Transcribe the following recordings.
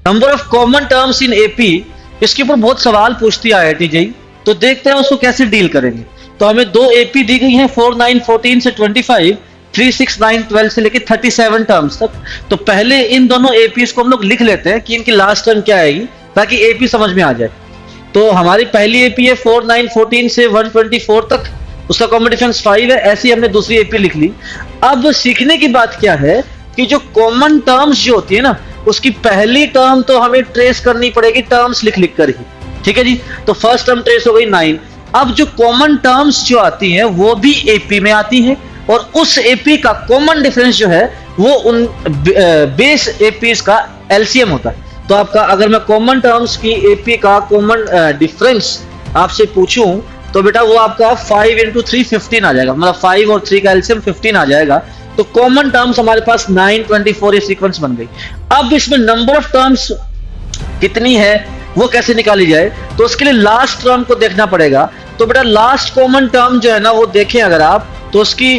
Number of common terms in AP, इसके ऊपर बहुत सवाल पूछती है आईआईटी जेईई, तो देखते हैं उसको कैसे डील करेंगे। तो हमें दो एपी दी गई हैं 4, 9, 14 से 25, 3, 6, 9, 12 से लेके 37 टर्म्स तक। तो पहले इन दोनों एपीज को हम लोग लिख लेते हैं कि इनकी लास्ट टर्म क्या आएगी, ताकि एपी समझ में आ जाए। तो हमारी पहली एपी है 4, 9, 14 से 124 तक, उसका कॉमन डिफरेंस 5 है। ऐसे ही हमने दूसरी एपी लिख ली। अब सीखने की बात क्या है कि जो कॉमन टर्म्स जो होती है ना, उसकी पहली टर्म तो हमें ट्रेस करनी पड़ेगी टर्म्स लिख लिख कर ही, ठीक है जी। तो फर्स्ट टर्म ट्रेस हो गई 9। अब जो कॉमन टर्म्स जो आती हैं वो भी एपी में आती हैं, और उस एपी का कॉमन डिफरेंस जो है वो उन बेस एपीज का एलसीएम होता है। तो आपका अगर मैं कॉमन टर्म्स की एपी का कॉमन डिफरेंस आपसे पूछूं तो बेटा वो आपका 5 × 3 15 आ जाएगा, मतलब 5 और 3 का एलसीएम 15 आ जाएगा। तो कॉमन टर्म्स हमारे पास 9, 24 ये सीक्वेंस बन गई। अब इसमें नंबर ऑफ टर्म्स कितनी है वो कैसे निकाली जाए, तो उसके लिए लास्ट टर्म को देखना पड़ेगा। तो बेटा लास्ट कॉमन टर्म जो है ना वो देखें अगर आप, तो उसकी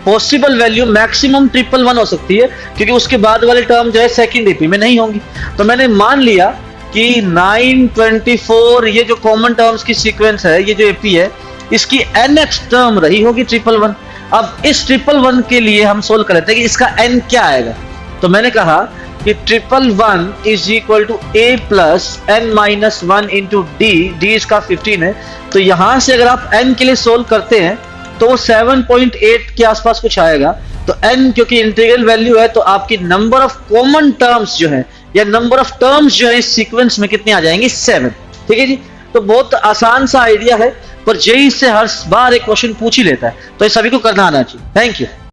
पॉसिबल वैल्यू मैक्सिमम 111 हो सकती है, क्योंकि उसके बाद वाले टर्म जो है सेकंड एपी में नहीं होंगी। तो मैंने मान लिया कि 9, 24 ये जो कॉमन टर्म्स की सीक्वेंस है, ये जो एपी है, इसकी nth टर्म रही होगी 111। अब इस 111 के लिए हम सोल्व कर लेते हैं कि इसका n क्या आएगा। तो मैंने कहा कि 111 is equal to a plus n minus 1 into d इसका 15 है। तो यहां से अगर आप n के लिए सोल्व करते हैं तो वो 7.8 के आसपास कुछ आएगा। तो n क्योंकि इंटीग्रल वैल्यू है, तो आपकी नंबर ऑफ कॉमन टर्म्स जो है या नंबर ऑफ टर्म्स जो है इस सीक्वेंस में कितने आ जाएंगे, 7। ठीक है जी। तो बहुत आसान सा आइडिया है, पर जेईई से हर बार एक क्वेश्चन पूछ ही लेता है, तो ये सभी को करना आना चाहिए। Thank you.